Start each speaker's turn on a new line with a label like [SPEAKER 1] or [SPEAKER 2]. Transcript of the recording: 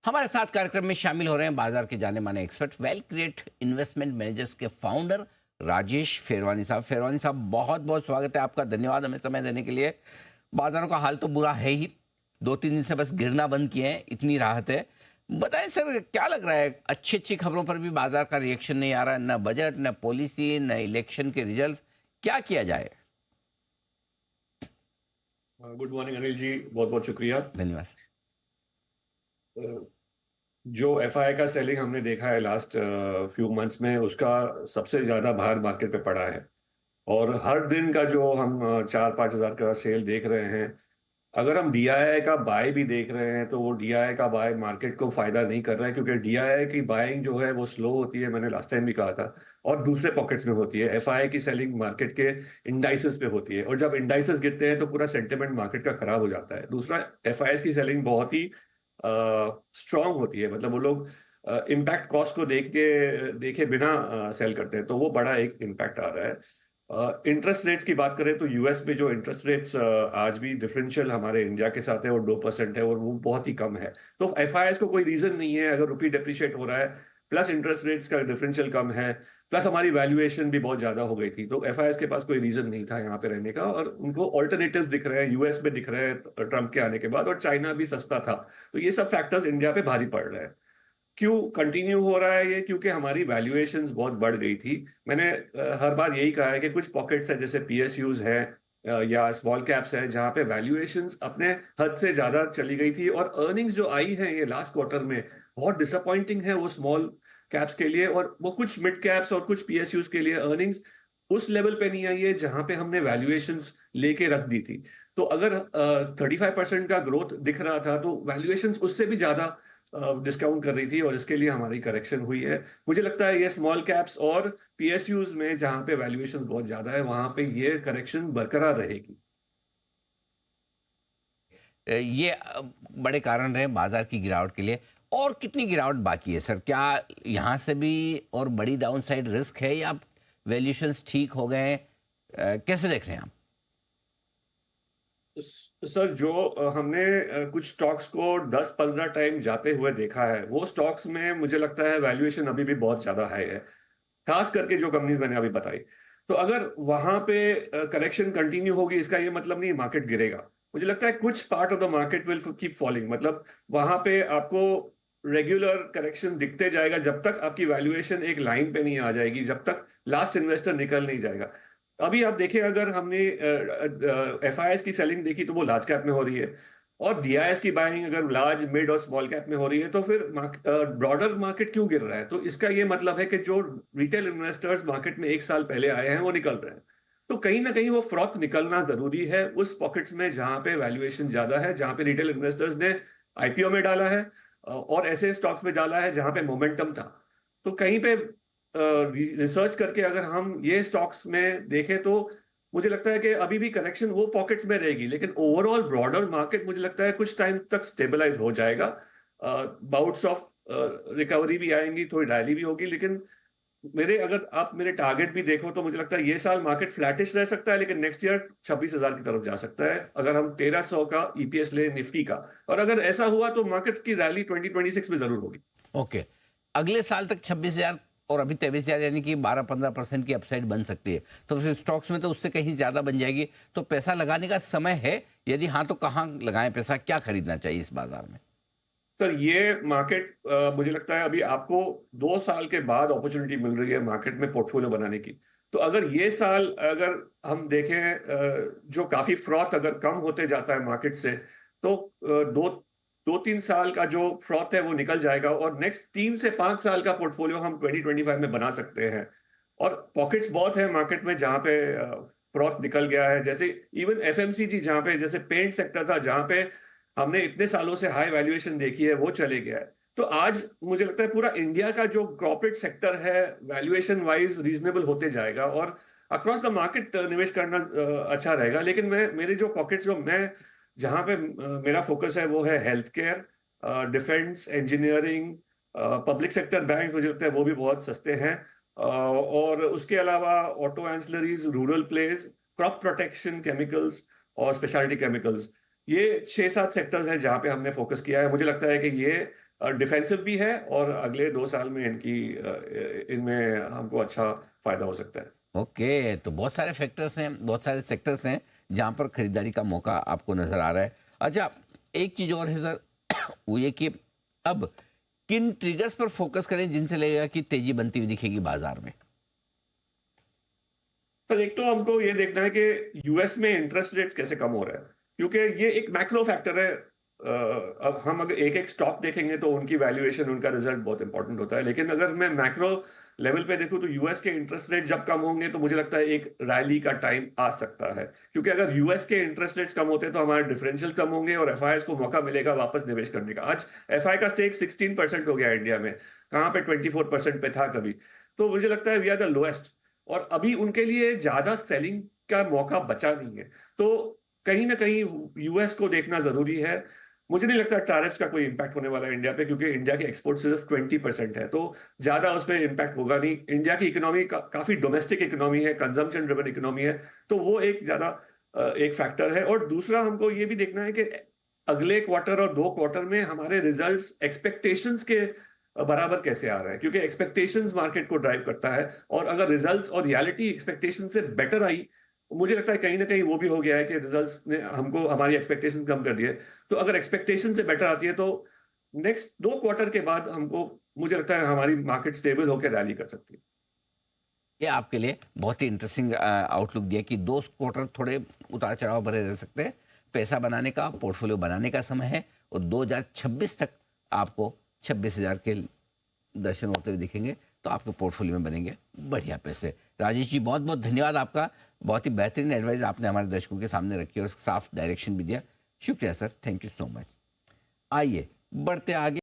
[SPEAKER 1] हमारे साथ कार्यक्रम में शामिल हो रहे हैं बाजार के जाने माने expert well create investment managers के फाउंडर राजेश फेरवानी साहब। फेरवानी साहब, बहुत बहुत स्वागत है आपका। धन्यवाद हमें समय देने के लिए। बाजारों का हाल तो बुरा है ही, 2-3 दिन से बस गिरना बंद किए हैं, इतनी राहत है। बताएं सर, क्या लग रहा है? अच्छी अच्छी खबरों पर भी बाजार का रिएक्शन नहीं आ रहा, न बजट, न पॉलिसी, न इलेक्शन के रिजल्ट। क्या किया जाए?
[SPEAKER 2] गुड मॉर्निंग अनिल जी, बहुत बहुत शुक्रिया।
[SPEAKER 1] धन्यवाद सर।
[SPEAKER 2] जो एफआई का सेलिंग हमने देखा है लास्ट फ्यू मंथ्स में, उसका सबसे ज्यादा भार मार्केट पे पड़ा है। और हर दिन का जो हम 4-5 हज़ार का सेल देख रहे हैं, अगर हम डीआईआई का बाय भी देख रहे हैं तो वो डीआईआई का बाय मार्केट को फायदा नहीं कर रहा है, क्योंकि डीआईआई की बाइंग जो है वो स्लो होती है, मैंने लास्ट टाइम भी कहा था, और दूसरे पॉकेट्स में होती है। एफआई की सेलिंग मार्केट के इंडाइसेस पे होती है, और जब इंडाइसेस गिरते हैं तो पूरा सेंटिमेंट मार्केट का खराब हो जाता है। दूसरा, एफआई की सेलिंग बहुत ही स्ट्रांग होती है, मतलब वो लोग इम्पैक्ट कॉस्ट को देखे बिना सेल करते हैं, तो वो बड़ा एक इम्पैक्ट आ रहा है। इंटरेस्ट रेट्स की बात करें तो यूएस में जो इंटरेस्ट रेट्स आज भी डिफरेंशियल हमारे इंडिया के साथ है, और 2% है, और वो बहुत ही कम है। तो एफआईएस को कोई रीजन नहीं है, अगर रुपी डेप्रिशिएट हो रहा है, प्लस इंटरेस्ट रेट्स का डिफरेंशियल कम है, प्लस हमारी वैल्यूएशन भी बहुत ज्यादा हो गई थी, तो एफआईएस के पास कोई रीजन नहीं था यहाँ पे रहने का। और उनको ऑल्टरनेटिव्स दिख रहे हैं, यूएस में दिख रहे हैं ट्रम्प के आने के बाद, और चाइना भी सस्ता था। तो ये सब फैक्टर्स इंडिया पे भारी पड़ रहे हैं। क्यों कंटिन्यू हो रहा है ये? क्योंकि हमारी वैल्यूएशंस बहुत बढ़ गई थी। मैंने हर बार यही कहा है कि कुछ पॉकेट्स है, जैसे पीएसयूज है या स्मॉल कैप्स है, जहां पे वैल्यूएशंस अपने हद से ज्यादा चली गई थी, और अर्निंग्स जो आई है ये लास्ट क्वार्टर में बहुत डिसअपॉइंटिंग है वो स्मॉल कैप्स के लिए, और वो कुछ मिड कैप्स और कुछ पीएसयूज के लिए अर्निंग्स उस लेवल पे नहीं आई है जहां पे हमने वैल्यूएशंस लेके रख दी थी। तो अगर 35% का ग्रोथ दिख रहा था, तो वैल्यूएशंस उससे भी ज्यादा डिस्काउंट कर रही थी, और इसके लिए हमारी करेक्शन हुई है। मुझे लगता है ये स्मॉल कैप्स और पीएसयूज में जहां पे वैल्यूएशन बहुत ज्यादा है, वहां पे ये करेक्शन बरकरार रहेगी।
[SPEAKER 1] ये बड़े कारण रहे बाजार की गिरावट के लिए। और कितनी गिरावट बाकी है सर? क्या यहाँ से भी और बड़ी डाउनसाइड रिस्क है, या वैल्यूशंस ठीक हो गए हैं? कैसे देख रहे हैं आप?
[SPEAKER 2] सर, जो हमने कुछ स्टॉक्स को 10-15 टाइम जाते हुए देखा है, वो स्टॉक्स में मुझे लगता है वैल्यूएशन अभी भी बहुत ज्यादा हाई है, खास करके जो कंपनीज मैंने अभी बताई। तो अगर वहां पे करेक्शन कंटिन्यू होगी, इसका ये मतलब नहीं मार्केट गिरेगा। मुझे लगता है कुछ part of the market will keep falling, मतलब वहां पे आपको रेगुलर करेक्शन दिखते जाएगा, जब तक आपकी वैल्यूएशन एक लाइन पे नहीं आ जाएगी, जब तक लास्ट इन्वेस्टर निकल नहीं जाएगा। अभी आप देखें, अगर हमने एफआईएस की सेलिंग देखी तो वो लार्ज कैप में हो रही है, और डीआईएस की बाइंग अगर लार्ज मिड और स्मॉल कैप में हो रही है, तो फिर ब्रॉडर मार्केट क्यों गिर रहा है? तो इसका ये मतलब है कि जो रिटेल इन्वेस्टर्स मार्केट में एक साल पहले आए हैं वो निकल रहे हैं। तो कहीं ना कहीं वो फ्रॉथ निकलना जरूरी है उस पॉकेट्स में जहां पे वैल्यूएशन ज्यादा है, जहां पे रिटेल इन्वेस्टर्स ने आईपीओ में डाला है, और ऐसे स्टॉक्स में डाला है जहां पे मोमेंटम था। तो कहीं पे रिसर्च करके अगर हम ये स्टॉक्स में देखें, तो मुझे लगता है कि अभी भी करेक्शन वो पॉकेट्स में रहेगी, लेकिन ओवरऑल ब्रॉडर मार्केट मुझे लगता है कुछ टाइम तक स्टेबलाइज हो जाएगा। बाउट्स ऑफ रिकवरी भी आएंगी, थोड़ी रैली भी होगी, लेकिन अगर आप मेरे टारगेट भी देखो तो मुझे लगता है ये साल मार्केट फ्लैटिश रह सकता है, लेकिन नेक्स्ट ईयर 26,000 की तरफ जा सकता है, अगर हम 1300 का ईपीएस ले निफ्टी का। और अगर ऐसा हुआ तो मार्केट की रैली 2026 में जरूर होगी।
[SPEAKER 1] ओके। अगले साल तक 26,000 और अभी 23,000, यानी कि 12-15% की अपसाइड बन सकती है। तो फिर स्टॉक्स में तो उससे कहीं ज़्यादा बन जाएगी। तो पैसा लगाने का समय है? यदि हाँ, तो कहाँ लगाएं पैसा? क्या खरीदना चाहिए इस बाजार में?
[SPEAKER 2] सर, ये मार्केट मुझे लगता है अभी आपको 2 साल के बाद अपॉर्चुनिटी मिल रही है मार्केट में पोर्टफोलियो बनाने की। तो अगर ये साल अगर हम देखें, जो काफी फ्रॉथ अगर कम होते जाता है मार्केट से, तो 2-3 साल का जो फ्रॉथ है वो निकल जाएगा, और नेक्स्ट 3 से 5 साल का पोर्टफोलियो हम 2025 में बना सकते हैं। और पॉकेट्स बहुत है मार्केट में जहां पे फ्रॉथ निकल गया है, जैसे इवन एफएमसीजी, जहां पे जैसे पेंट सेक्टर था, जहां पे हमने इतने सालों से हाई वैल्यूएशन देखी है, वो चले गया है। तो आज मुझे लगता है पूरा इंडिया का जो कॉर्पोरेट सेक्टर है वैल्यूएशन वाइज रीजनेबल होते जाएगा, और अक्रॉस द मार्केट निवेश करना अच्छा रहेगा। लेकिन मेरे जो पॉकेट्स, जो मैं जहां पे मेरा फोकस है, वो है health care, defence, engineering, public sector bank, मुझे लगता है वो भी बहुत सस्ते हैं। और उसके अलावा auto ancillaries, rural place, crop protection, chemicals और स्पेशलिटी केमिकल्स, ये 6-7 सेक्टर्स हैं जहां पे हमने फोकस किया है। मुझे लगता है कि ये डिफेंसिव भी है और अगले 2 साल में इनमें हमको अच्छा फायदा हो सकता है।
[SPEAKER 1] ओके, तो बहुत सारे फैक्टर्स हैं, बहुत सारे सेक्टर्स हैं जहां पर खरीदारी का मौका आपको नजर आ रहा है। अच्छा, एक चीज और है सर, वो ये कि अब किन ट्रिगर्स पर फोकस करें जिनसे लगेगा कि तेजी बनती हुई दिखेगी बाजार में?
[SPEAKER 2] पर एक तो हमको ये देखना है कि यूएस में इंटरेस्ट रेट्स कैसे कम हो रहा है, क्योंकि ये एक मैक्रो फैक्टर है। अब हम अगर एक एक स्टॉक देखेंगे तो उनकी वैल्यूएशन, उनका रिजल्ट बहुत इंपॉर्टेंट होता है, लेकिन अगर मैं मैक्रो लेवल पे देखूं तो यूएस के इंटरेस्ट रेट जब कम होंगे तो मुझे लगता है एक रैली का टाइम आ सकता है, क्योंकि अगर यूएस के इंटरेस्ट रेट्स कम होते हैं तो हमारे डिफरेंशियल कम होंगे और एफआईएस को मौका मिलेगा वापस निवेश करने का। आज एफआई का स्टेक 16% हो गया इंडिया में, कहाँ पे 24% पे था कभी। तो मुझे लगता है वी आर द लोएस्ट, और अभी उनके लिए ज्यादा सेलिंग का मौका बचा नहीं है। तो कहीं ना कहीं यूएस को देखना जरूरी है। मुझे नहीं लगता टैरिफ्स का कोई इंपैक्ट होने वाला है इंडिया पे, क्योंकि इंडिया के एक्सपोर्ट सिर्फ 20% है, तो ज्यादा उस पर इंपैक्ट होगा नहीं। इंडिया की इकोनॉमी काफी डोमेस्टिक इकोनॉमी है, कंजम्पशन ड्रिवन इकोनॉमी है, तो वो एक ज्यादा एक फैक्टर है। और दूसरा हमको ये भी देखना है कि अगले क्वार्टर और 2 क्वार्टर में हमारे रिजल्ट्स एक्सपेक्टेशंस के बराबर कैसे आ रहे हैं, क्योंकि एक्सपेक्टेशंस मार्केट को ड्राइव करता है। और अगर रिजल्ट्स और रियलिटी एक्सपेक्टेशन से बेटर आई, मुझे लगता है कहीं ना कहीं वो भी हो गया है कि रिजल्ट्स ने हमको हमारी एक्सपेक्टेशन कम कर दी है। तो अगर एक्सपेक्टेशन से बेटर आती है तो नेक्स्ट 2 क्वार्टर के बाद हमको, मुझे लगता है हमारी मार्केट स्टेबल होकर रैली कर सकती है।
[SPEAKER 1] ये आपके लिए बहुत ही इंटरेस्टिंग आउटलुक दिया कि 2 क्वार्टर थोड़े उतार चढ़ाव भरे रह सकते हैं। पैसा बनाने का, पोर्टफोलियो बनाने का समय है, और 2026 तक आपको 26,000 के दर्शन होते हुए दिखेंगे, तो आपके पोर्टफोलियो में बनेंगे बढ़िया पैसे। राजेश जी, बहुत बहुत धन्यवाद आपका। बहुत ही बेहतरीन एडवाइस आपने हमारे दर्शकों के सामने रखी और साफ डायरेक्शन भी दिया। शुक्रिया sir, thank you so much. आइए बढ़ते आगे।